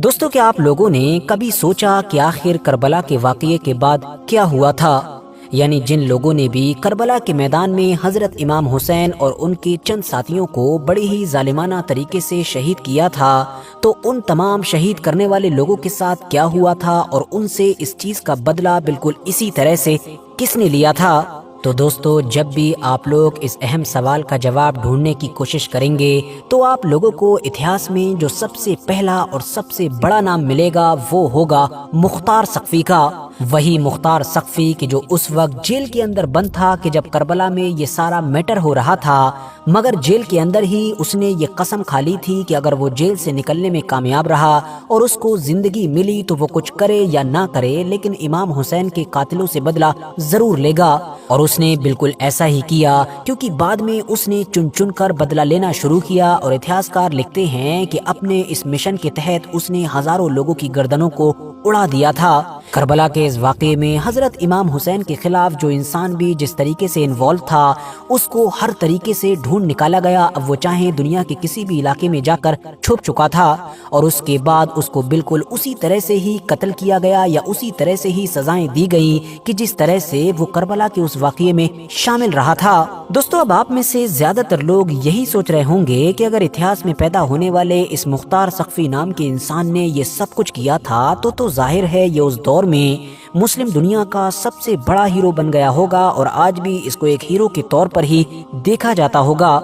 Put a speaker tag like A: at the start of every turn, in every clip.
A: دوستو کیا آپ لوگوں نے کبھی سوچا کہ آخر کربلا کے واقعے کے بعد کیا ہوا تھا؟ یعنی جن لوگوں نے بھی کربلا کے میدان میں حضرت امام حسین اور ان کے چند ساتھیوں کو بڑی ہی ظالمانہ طریقے سے شہید کیا تھا، تو ان تمام شہید کرنے والے لوگوں کے ساتھ کیا ہوا تھا اور ان سے اس چیز کا بدلہ بالکل اسی طرح سے کس نے لیا تھا؟ تو دوستو، جب بھی آپ لوگ اس اہم سوال کا جواب ڈھونڈنے کی کوشش کریں گے تو آپ لوگوں کو اتہاس میں جو سب سے پہلا اور سب سے بڑا نام ملے گا وہ ہوگا مختار سقفی کا۔ وہی مختار سقفی کہ جو اس وقت جیل کے اندر بند تھا کہ جب کربلا میں یہ سارا میٹر ہو رہا تھا، مگر جیل کے اندر ہی اس نے یہ قسم کھا لی تھی کہ اگر وہ جیل سے نکلنے میں کامیاب رہا اور اس کو زندگی ملی تو وہ کچھ کرے یا نہ کرے لیکن امام حسین کے قاتلوں سے بدلہ ضرور لے گا۔ اور اس نے بالکل ایسا ہی کیا، کیونکہ بعد میں اس نے چن چن کر بدلہ لینا شروع کیا، اور اتہاسکار لکھتے ہیں کہ اپنے اس مشن کے تحت اس نے ہزاروں لوگوں کی گردنوں کو اڑا دیا تھا۔ کربلا کے اس واقعے میں حضرت امام حسین کے خلاف جو انسان بھی جس طریقے سے انوالو تھا اس کو ہر طریقے سے ڈھونڈ نکالا گیا، اب وہ چاہے دنیا کے کسی بھی علاقے میں جا کر چھپ چکا تھا، اور اس کے بعد اس کو بالکل اسی طرح سے ہی قتل کیا گیا یا اسی طرح سے ہی سزائیں دی گئیں کہ جس طرح سے وہ کربلا کے اس واقعے میں شامل رہا تھا۔ دوستو، اب آپ میں سے زیادہ تر لوگ یہی سوچ رہے ہوں گے کہ اگر اتہاس میں پیدا ہونے والے اس مختار سقفی نام کے انسان نے یہ سب کچھ کیا تھا تو ظاہر ہے یہ اس دور میں مسلم دنیا کا سب سے بڑا ہیرو بن گیا ہوگا، اور آج بھی اس کو ایک ہیرو کے طور پر ہی دیکھا جاتا ہوگا۔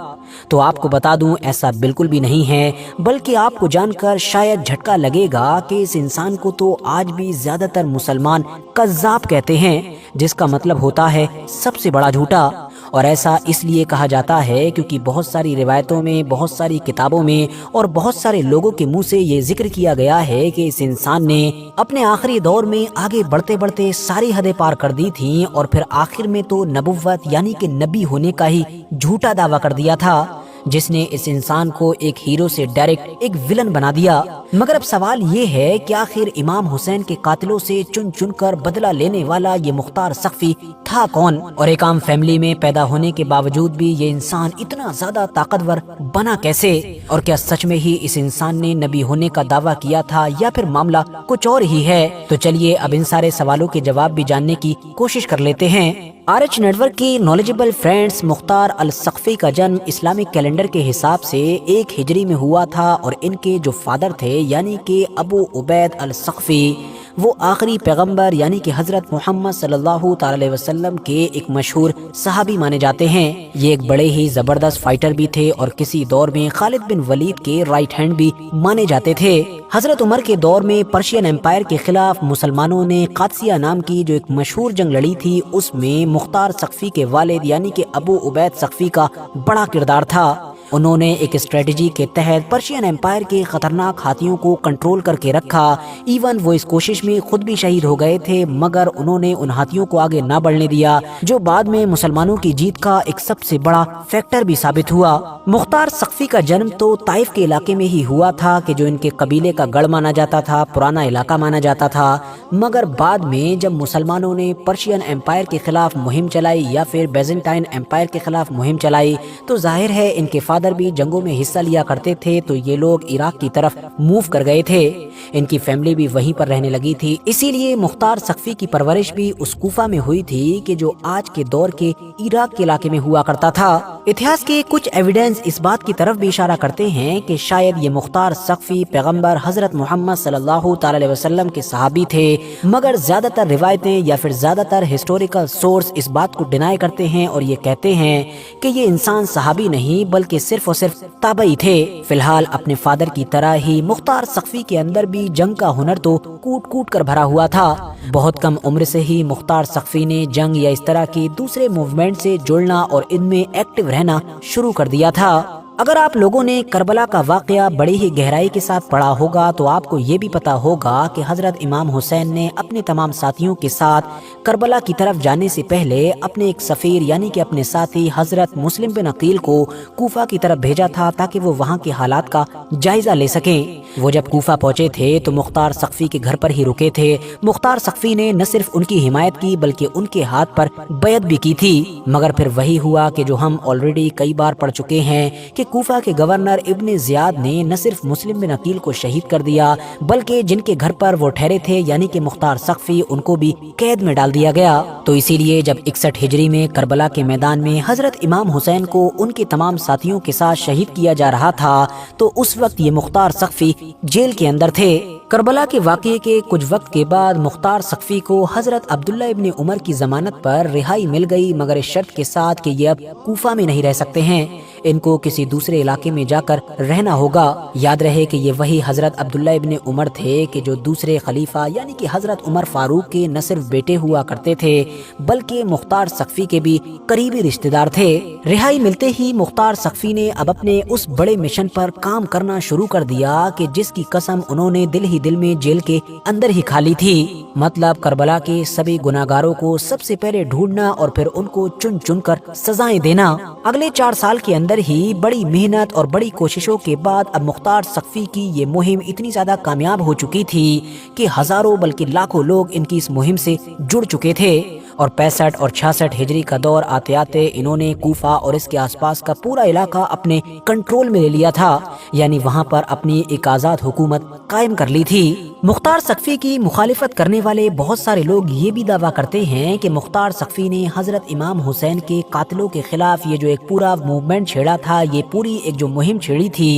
A: تو آپ کو بتا دوں ایسا بالکل بھی نہیں ہے، بلکہ آپ کو جان کر شاید جھٹکا لگے گا کہ اس انسان کو تو آج بھی زیادہ تر مسلمان کذاب کہتے ہیں، جس کا مطلب ہوتا ہے سب سے بڑا جھوٹا۔ اور ایسا اس لیے کہا جاتا ہے کیونکہ بہت ساری روایتوں میں، بہت ساری کتابوں میں اور بہت سارے لوگوں کے منہ سے یہ ذکر کیا گیا ہے کہ اس انسان نے اپنے آخری دور میں آگے بڑھتے بڑھتے ساری حدیں پار کر دی تھیں، اور پھر آخر میں تو نبوت یعنی کہ نبی ہونے کا ہی جھوٹا دعویٰ کر دیا تھا، جس نے اس انسان کو ایک ہیرو سے ڈائریکٹ ایک ولن بنا دیا۔ مگر اب سوال یہ ہے کہ آخر امام حسین کے قاتلوں سے چن چن کر بدلہ لینے والا یہ مختار سقفی تھا کون، اور ایک عام فیملی میں پیدا ہونے کے باوجود بھی یہ انسان اتنا زیادہ طاقتور بنا کیسے؟ اور کیا سچ میں ہی اس انسان نے نبی ہونے کا دعویٰ کیا تھا یا پھر معاملہ کچھ اور ہی ہے؟ تو چلیے اب ان سارے سوالوں کے جواب بھی جاننے کی کوشش کر لیتے ہیں۔ RH نیٹ ورک کی نالجبل فرینڈز، مختار السقفی کا جنم اسلامک کیلنڈر کے حساب سے 1 ہجری میں ہوا تھا، اور ان کے جو فادر تھے یعنی کہ ابو عبید السقفی، وہ آخری پیغمبر یعنی کہ حضرت محمد صلی اللہ تعالی علیہ وسلم کے ایک مشہور صحابی مانے جاتے ہیں۔ یہ ایک بڑے ہی زبردست فائٹر بھی تھے اور کسی دور میں خالد بن ولید کے رائٹ ہینڈ بھی مانے جاتے تھے۔ حضرت عمر کے دور میں پرشین امپائر کے خلاف مسلمانوں نے قادسیہ نام کی جو ایک مشہور جنگ لڑی تھی، اس میں مختار سقفی کے والد یعنی کہ ابو عبید سقفی کا بڑا کردار تھا۔ انہوں نے ایک اسٹریٹجی کے تحت پرشین امپائر کے خطرناک ہاتھیوں کو کنٹرول کر کے رکھا، ایون وہ اس کوشش میں خود بھی شہید ہو گئے تھے، مگر انہوں نے ان ہاتھیوں کو آگے نہ بڑھنے دیا، جو بعد میں مسلمانوں کی جیت کا ایک سب سے بڑا فیکٹر بھی ثابت ہوا۔ مختار سقفی کا جنم تو طائف کے علاقے میں ہی ہوا تھا کہ جو ان کے قبیلے کا گڑھ مانا جاتا تھا، پرانا علاقہ مانا جاتا تھا، مگر بعد میں جب مسلمانوں نے پرشین امپائر کے خلاف مہم چلائی یا پھر بیزنٹائن امپائر کے خلاف مہم چلائی تو ظاہر ہے ان کے فادر بھی جنگوں میں حصہ لیا کرتے تھے، تو یہ لوگ عراق کی طرف موو کر گئے تھے، ان کی فیملی بھی وہیں پر رہنے لگی تھی، اسی لیے مختار سقفی کی پرورش بھی اس کوفہ میں ہوئی تھی کہ جو آج کے دور کے عراق کے علاقے میں ہوا کرتا تھا۔ اتہاس کے کچھ ایویڈنس اس بات کی طرف بھی اشارہ کرتے ہیں کہ شاید یہ مختار سقفی پیغمبر حضرت محمد صلی اللہ تعالی علیہ وسلم کے صحابی تھے، مگر زیادہ تر روایتیں یا پھر زیادہ تر ہسٹوریکل سورس اس بات کو ڈینائی کرتے ہیں اور یہ کہتے ہیں کہ یہ انسان صحابی نہیں بلکہ صرف اور صرف تابعی تھے۔ فی الحال اپنے فادر کی طرح ہی مختار سقفی کے اندر بھی جنگ کا ہنر تو کوٹ کوٹ کر بھرا ہوا تھا۔ بہت کم عمر سے ہی مختار سقفی نے جنگ یا اس طرح کی دوسرے موومنٹ سے جڑنا اور ان میں ایکٹیو رہنا شروع کر دیا تھا۔ اگر آپ لوگوں نے کربلا کا واقعہ بڑی ہی گہرائی کے ساتھ پڑھا ہوگا تو آپ کو یہ بھی پتا ہوگا کہ حضرت امام حسین نے اپنے تمام ساتھیوں کے ساتھ کربلا کی طرف جانے سے پہلے اپنے ایک سفیر یعنی کہ اپنے ساتھی حضرت مسلم بن عقیل کو کوفہ کی طرف بھیجا تھا تاکہ وہ وہاں کے حالات کا جائزہ لے سکیں۔ وہ جب کوفہ پہنچے تھے تو مختار سقفی کے گھر پر ہی رکے تھے۔ مختار سقفی نے نہ صرف ان کی حمایت کی بلکہ ان کے ہاتھ پر بیعت بھی کی تھی، مگر پھر وہی ہوا کہ جو ہم آلریڈی کئی بار پڑھ چکے ہیں کہ کوفہ کے گورنر ابن زیاد نے نہ صرف مسلم بن عقیل کو شہید کر دیا بلکہ جن کے گھر پر وہ ٹھہرے تھے یعنی کہ مختار ثقفی ان کو بھی قید میں ڈال دیا گیا۔ تو اسی لیے جب 61 ہجری میں کربلا کے میدان میں حضرت امام حسین کو ان کے تمام ساتھیوں کے ساتھ شہید کیا جا رہا تھا تو اس وقت یہ مختار ثقفی جیل کے اندر تھے۔ کربلا کے واقعے کے کچھ وقت کے بعد مختار ثقفی کو حضرت عبداللہ ابن عمر کی ضمانت پر رہائی مل گئی، مگر اس شرط کے ساتھ کہ یہ اب کوفہ میں نہیں رہ سکتے ہیں، ان کو کسی دوسرے علاقے میں جا کر رہنا ہوگا۔ یاد رہے کہ یہ وہی حضرت عبداللہ ابن عمر تھے کہ جو دوسرے خلیفہ یعنی کہ حضرت عمر فاروق کے نہ صرف بیٹے ہوا کرتے تھے بلکہ مختار ثقفی کے بھی قریبی رشتہ دار تھے۔ رہائی ملتے ہی مختار ثقفی نے اب اپنے اس بڑے مشن پر کام کرنا شروع کر دیا کہ جس کی قسم انہوں نے دل میں جیل کے اندر ہی کھا لی تھی، مطلب کربلا کے سبھی گناہگاروں کو سب سے پہلے ڈھونڈنا اور پھر ان کو چن چن کر سزائیں دینا۔ اگلے 4 سال کے اندر ہی بڑی محنت اور بڑی کوششوں کے بعد اب مختار ثقفی کی یہ مہم اتنی زیادہ کامیاب ہو چکی تھی کہ ہزاروں بلکہ لاکھوں لوگ ان کی اس مہم سے جڑ چکے تھے، اور 65 اور 66 ہجری کا دور آتے آتے انہوں نے کوفہ اور اس کے آس پاس کا پورا علاقہ اپنے کنٹرول میں لے لیا تھا، یعنی وہاں پر اپنی ایک آزاد حکومت قائم کر لی تھی۔ مختار ثقفی کی مخالفت کرنے والے بہت سارے لوگ یہ بھی دعویٰ کرتے ہیں کہ مختار ثقفی نے حضرت امام حسین کے قاتلوں کے خلاف یہ جو ایک پورا موومنٹ چھیڑا تھا، یہ پوری ایک جو مہم چھیڑی تھی،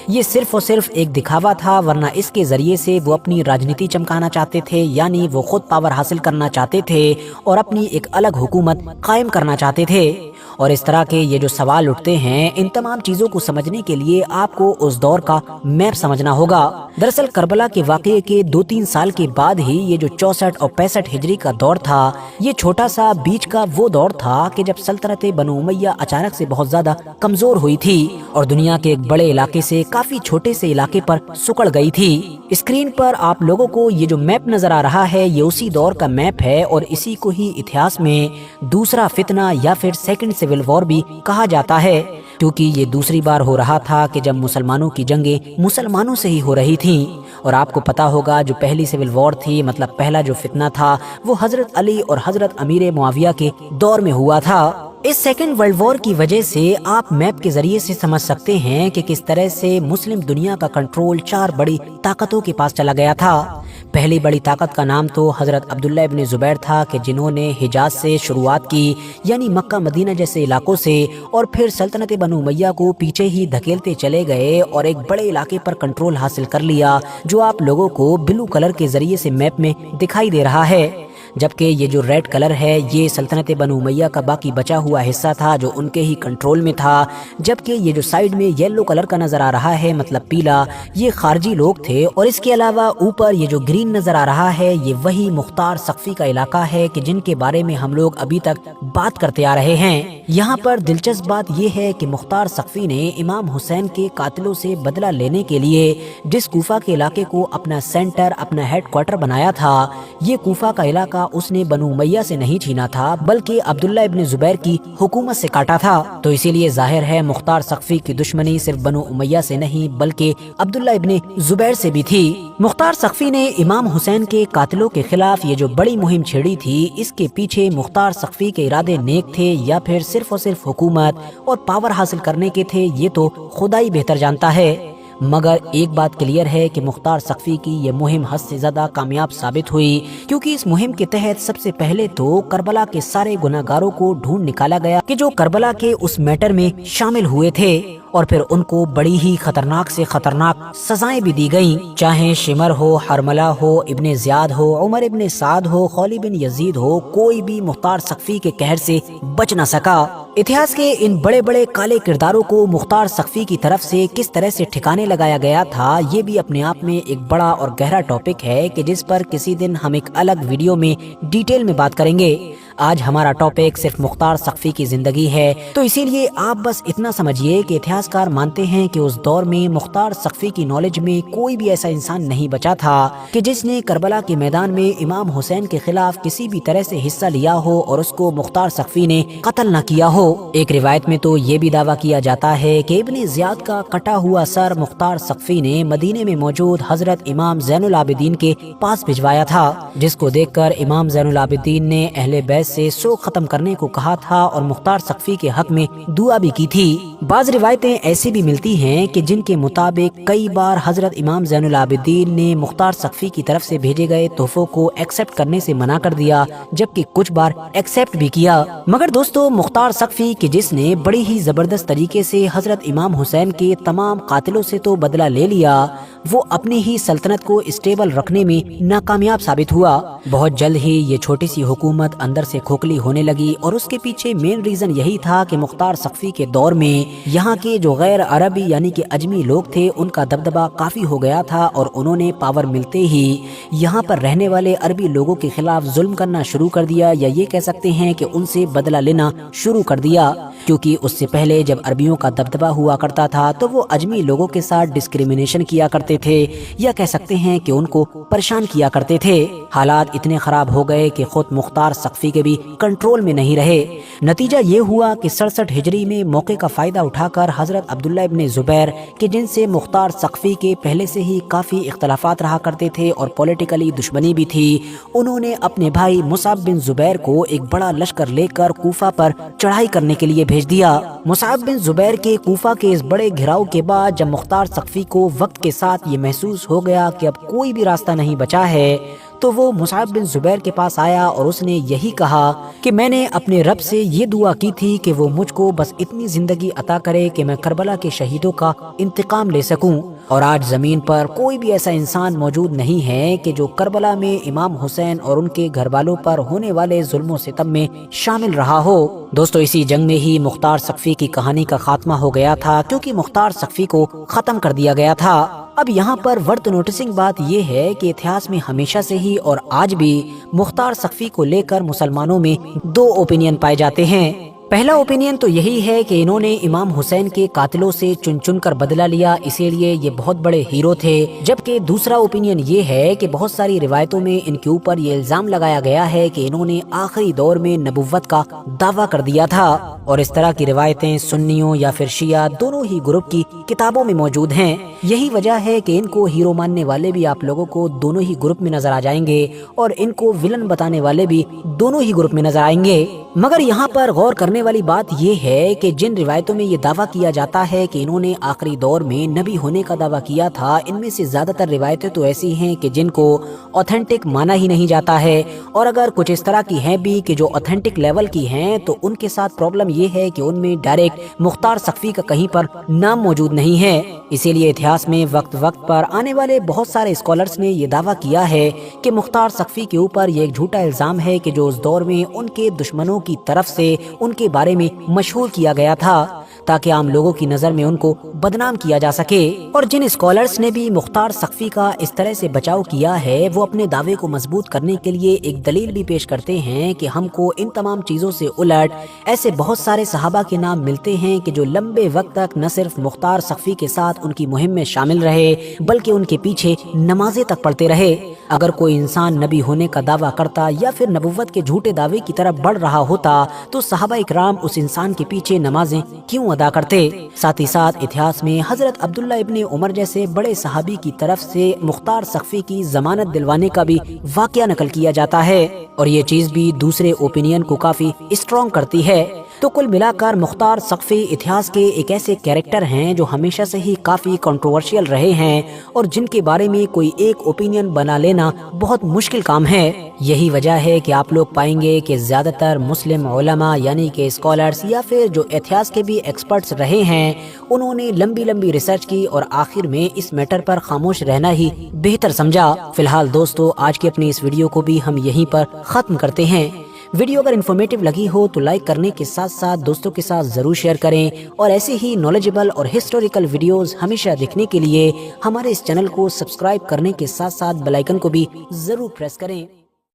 A: یہ صرف اور صرف ایک دکھاوا تھا، ورنہ اس کے ذریعے سے وہ اپنی راجنیتی چمکانا چاہتے تھے، یعنی وہ خود پاور حاصل کرنا چاہتے تھے اور اپنی ایک الگ حکومت قائم کرنا چاہتے تھے۔ اور اس طرح کے یہ جو سوال اٹھتے ہیں، ان تمام چیزوں کو سمجھنے کے لیے آپ کو اس دور کا میپ سمجھنا ہوگا۔ دراصل کربلا کے واقعے کے 2-3 سال کے بعد ہی یہ جو 64 اور 65 ہجری کا دور تھا، یہ چھوٹا سا بیچ کا وہ دور تھا کہ جب سلطنت بنو امیہ اچانک سے بہت زیادہ کمزور ہوئی تھی اور دنیا کے ایک بڑے علاقے سے کافی چھوٹے سے علاقے پر سکڑ گئی تھی۔ اسکرین پر آپ لوگوں کو یہ جو میپ نظر آ رہا ہے، یہ اسی دور کا میپ ہے، اور اسی کو ہی اتہاس میں دوسرا فتنہ یا پھر سیکنڈ سول وار بھی کہا جاتا ہے، کیونکہ یہ دوسری بار ہو رہا تھا کہ جب مسلمانوں کی جنگیں مسلمانوں سے ہی ہو رہی تھیں۔ اور آپ کو پتا ہوگا جو پہلی سول وار تھی، مطلب پہلا جو فتنہ تھا، وہ حضرت علی اور حضرت امیر معاویہ کے دور میں ہوا تھا۔ اس سیکنڈ ورلڈ وار کی وجہ سے آپ میپ کے ذریعے سے سمجھ سکتے ہیں کہ کس طرح سے مسلم دنیا کا کنٹرول 4 بڑی طاقتوں کے پاس چلا گیا تھا۔ پہلی بڑی طاقت کا نام تو حضرت عبداللہ ابن زبیر تھا کہ جنہوں نے حجاز سے شروعات کی، یعنی مکہ مدینہ جیسے علاقوں سے، اور پھر سلطنت بنو امیہ کو پیچھے ہی دھکیلتے چلے گئے اور ایک بڑے علاقے پر کنٹرول حاصل کر لیا، جو آپ لوگوں کو بلو کلر کے ذریعے سے میپ میں دکھائی دے رہا ہے، جبکہ یہ جو ریڈ کلر ہے یہ سلطنت بنو امیہ کا باقی بچا ہوا حصہ تھا جو ان کے ہی کنٹرول میں تھا، جبکہ یہ جو سائیڈ میں یلو کلر کا نظر آ رہا ہے مطلب پیلا، یہ خارجی لوگ تھے، اور اس کے علاوہ اوپر یہ جو گرین نظر آ رہا ہے یہ وہی مختار ثقفی کا علاقہ ہے کہ جن کے بارے میں ہم لوگ ابھی تک بات کرتے آ رہے ہیں۔ یہاں پر دلچسپ بات یہ ہے کہ مختار ثقفی نے امام حسین کے قاتلوں سے بدلہ لینے کے لیے جس کوفہ کے علاقے کو اپنا سینٹر، اپنا ہیڈ کوارٹر بنایا تھا، یہ کوفہ کا علاقہ اس نے بنو امیہ سے نہیں چھینا تھا بلکہ عبداللہ ابن زبیر کی حکومت سے کاٹا تھا۔ تو اسی لیے ظاہر ہے مختار ثقفی کی دشمنی صرف بنو امیہ سے نہیں بلکہ عبداللہ ابن زبیر سے بھی تھی۔ مختار ثقفی نے امام حسین کے قاتلوں کے خلاف یہ جو بڑی مہم چھیڑی تھی، اس کے پیچھے مختار ثقفی کے ارادے نیک تھے یا پھر صرف اور صرف حکومت اور پاور حاصل کرنے کے تھے، یہ تو خدا ہی بہتر جانتا ہے۔ مگر ایک بات کلیئر ہے کہ مختار ثقفی کی یہ مہم حد سے زیادہ کامیاب ثابت ہوئی، کیونکہ اس مہم کے تحت سب سے پہلے تو کربلا کے سارے گناہگاروں کو ڈھونڈ نکالا گیا کہ جو کربلا کے اس میٹر میں شامل ہوئے تھے، اور پھر ان کو بڑی ہی خطرناک سے خطرناک سزائیں بھی دی گئیں، چاہے شمر ہو، حرملہ ہو، ابن زیاد ہو، عمر ابن سعد ہو، خولی بن یزید ہو، کوئی بھی مختار ثقفی کے قہر سے بچ نہ سکا۔ اتہاس کے ان بڑے بڑے کالے کرداروں کو مختار ثقفی کی طرف سے کس طرح سے ٹھکانے لگایا گیا تھا، یہ بھی اپنے آپ میں ایک بڑا اور گہرا ٹاپک ہے کہ جس پر کسی دن ہم ایک الگ ویڈیو میں ڈیٹیل میں بات کریں گے۔ آج ہمارا ٹاپک صرف مختار ثقفی کی زندگی ہے، تو اسی لیے آپ بس اتنا سمجھیے کہ اتہاس کار مانتے ہیں کہ اس دور میں مختار ثقفی کی نالج میں کوئی بھی ایسا انسان نہیں بچا تھا کہ جس نے کربلا کے میدان میں امام حسین کے خلاف کسی بھی طرح سے حصہ لیا ہو اور اس کو مختار ثقفی نے قتل نہ کیا ہو۔ ایک روایت میں تو یہ بھی دعویٰ کیا جاتا ہے کہ ابن زیاد کا کٹا ہوا سر مختار ثقفی نے مدینے میں موجود حضرت امام زین العابدین کے پاس بھجوایا تھا، جس کو دیکھ کر امام زین العابدین نے اہل بیت بیس سے سوگ ختم کرنے کو کہا تھا اور مختار سقفی کے حق میں دعا بھی کی تھی۔ بعض روایتیں ایسی بھی ملتی ہیں کہ جن کے مطابق کئی بار حضرت امام زین العابدین نے مختار سقفی کی طرف سے بھیجے گئے تحفوں کو ایکسپٹ کرنے سے منع کر دیا، جبکہ کچھ بار ایکسپٹ بھی کیا۔ مگر دوستو، مختار سقفی کہ جس نے بڑی ہی زبردست طریقے سے حضرت امام حسین کے تمام قاتلوں سے تو بدلہ لے لیا، وہ اپنی ہی سلطنت کو اسٹیبل رکھنے میں ناکامیاب ثابت ہوا۔ بہت جلد ہی یہ چھوٹی سی حکومت اندر سے کھوکھلی ہونے لگی، اور اس کے پیچھے مین ریزن یہی تھا کہ مختار سقفی کے دور میں یہاں کے جو غیر عربی یعنی کہ اجمی لوگ تھے ان کا دبدبہ کافی ہو گیا تھا، اور انہوں نے پاور ملتے ہی یہاں پر رہنے والے عربی لوگوں کے خلاف ظلم کرنا شروع کر دیا، یا یہ کہہ سکتے ہیں کہ ان سے بدلہ لینا شروع کر دیا، کیونکہ اس سے پہلے جب عربیوں کا دبدبہ ہوا کرتا تھا تو وہ اجمی لوگوں کے ساتھ ڈسکریمنیشن کیا کرتے تھے، یا کہہ سکتے ہیں کہ ان کو پریشان کیا کرتے تھے۔ حالات اتنے خراب ہو گئے کہ خود مختار سقفی کے بھی کنٹرول میں نہیں رہے۔ نتیجہ یہ ہوا کہ 67 ہجری میں موقع کا فائدہ اٹھا کر حضرت عبداللہ ابن زبیر کہ جن سے مختار سقفی کے پہلے سے ہی کافی اختلافات رہا کرتے تھے اور پولیٹیکلی دشمنی بھی تھی، انہوں نے اپنے بھائی مصعب بن زبیر کو ایک بڑا لشکر لے کر کوفہ پر چڑھائی کرنے کے لیے بھیج دیا۔ مصعب بن زبیر کے کوفہ کے اس بڑے گھراؤ کے بعد جب مختار سقفی کو وقت کے ساتھ یہ محسوس ہو گیا کہ اب کوئی بھی راستہ نہیں بچا ہے، تو وہ مصعب بن زبیر کے پاس آیا اور اس نے یہی کہا کہ میں نے اپنے رب سے یہ دعا کی تھی کہ وہ مجھ کو بس اتنی زندگی عطا کرے کہ میں کربلا کے شہیدوں کا انتقام لے سکوں، اور آج زمین پر کوئی بھی ایسا انسان موجود نہیں ہے کہ جو کربلا میں امام حسین اور ان کے گھر والوں پر ہونے والے ظلم و ستم میں شامل رہا ہو۔ دوستو، اسی جنگ میں ہی مختار سقفی کی کہانی کا خاتمہ ہو گیا تھا، کیونکہ مختار سقفی کو ختم کر دیا گیا تھا۔ اب یہاں پر ورتھ نوٹسنگ بات یہ ہے کہ اتہاس میں ہمیشہ سے ہی اور آج بھی مختار سقفی کو لے کر مسلمانوں میں دو اوپینین پائے جاتے ہیں۔ پہلا اوپینین تو یہی ہے کہ انہوں نے امام حسین کے قاتلوں سے چن چن کر بدلہ لیا، اسی لیے یہ بہت بڑے ہیرو تھے، جبکہ دوسرا اوپینین یہ ہے کہ بہت ساری روایتوں میں ان کے اوپر یہ الزام لگایا گیا ہے کہ انہوں نے آخری دور میں نبوت کا دعویٰ کر دیا تھا، اور اس طرح کی روایتیں سنیوں یا پھر شیعہ دونوں ہی گروپ کی کتابوں میں موجود ہیں۔ یہی وجہ ہے کہ ان کو ہیرو ماننے والے بھی آپ لوگوں کو دونوں ہی گروپ میں نظر آ جائیں گے، اور ان کو ولن بتانے والے بھی دونوں ہی گروپ میں نظر آئیں گے۔ مگر یہاں پر غور کرنے والی بات یہ ہے کہ جن روایتوں میں یہ دعویٰ کیا جاتا ہے کہ انہوں نے آخری دور میں نبی ہونے کا دعویٰ کیا تھا، ان میں سے زیادہ تر روایتیں تو ایسی ہیں کہ جن کو اوتھینٹک مانا ہی نہیں جاتا ہے، اور اگر کچھ اس طرح کی ہیں بھی کہ جو اوتھینٹک لیول کی ہیں تو ان کے ساتھ پرابلم یہ ہے کہ ان میں ڈائریکٹ مختار سقفی کا کہیں پر نام موجود نہیں ہے۔ اسی لیے اتہاس میں وقت وقت پر آنے والے بہت سارے اسکالرز نے یہ دعویٰ کیا ہے کہ مختار سقفی کے اوپر یہ ایک جھوٹا الزام ہے کہ جو اس دور میں ان کے دشمنوں کی طرف سے ان کے بارے میں مشہور کیا گیا تھا، تاکہ عام لوگوں کی نظر میں ان کو بدنام کیا جا سکے۔ اور جن اسکالرز نے بھی مختار سقفی کا اس طرح سے بچاؤ کیا ہے، وہ اپنے دعوے کو مضبوط کرنے کے لیے ایک دلیل بھی پیش کرتے ہیں کہ ہم کو ان تمام چیزوں سے الٹ ایسے بہت سارے صحابہ کے نام ملتے ہیں کہ جو لمبے وقت تک نہ صرف مختار سقفی کے ساتھ ان کی مہم میں شامل رہے بلکہ ان کے پیچھے نمازیں تک پڑھتے رہے۔ اگر کوئی انسان نبی ہونے کا دعویٰ کرتا یا پھر نبوت کے جھوٹے دعوے کی طرف بڑھ رہا ہوتا تو صحابہ اکرام اس انسان کے پیچھے نمازیں کیوں ادا کرتے؟ ساتھ ہی ساتھ اتہاس میں حضرت عبداللہ ابن عمر جیسے بڑے صحابی کی طرف سے مختار سقفی کی ضمانت دلوانے کا بھی واقعہ نقل کیا جاتا ہے، اور یہ چیز بھی دوسرے اوپینین کو کافی اسٹرانگ کرتی ہے۔ تو کل ملا کر مختار سقفی اتہاس کے ایک ایسے کیریکٹر ہیں جو ہمیشہ سے ہی کافی کنٹروورشیل رہے ہیں، اور جن کے بارے میں کوئی ایک اوپینین بنا لینا بہت مشکل کام ہے۔ یہی وجہ ہے کہ آپ لوگ پائیں گے کہ زیادہ تر مسلم علماء یعنی کہ اسکالرز یا پھر جو اتہاس کے بھی ایکسپرٹس رہے ہیں، انہوں نے لمبی لمبی ریسرچ کی اور آخر میں اس میٹر پر خاموش رہنا ہی بہتر سمجھا۔ فی الحال دوستو، آج کی اپنی اس ویڈیو کو بھی ہم یہیں پر ختم کرتے ہیں۔ ویڈیو اگر انفارمیٹیو لگی ہو تو لائک کرنے کے ساتھ ساتھ دوستوں کے ساتھ ضرور شیئر کریں، اور ایسے ہی نالجبل اور ہسٹوریکل ویڈیوز ہمیشہ دیکھنے کے لیے ہمارے اس چینل کو سبسکرائب کرنے کے ساتھ ساتھ بیل آئیکن کو بھی ضرور پریس کریں۔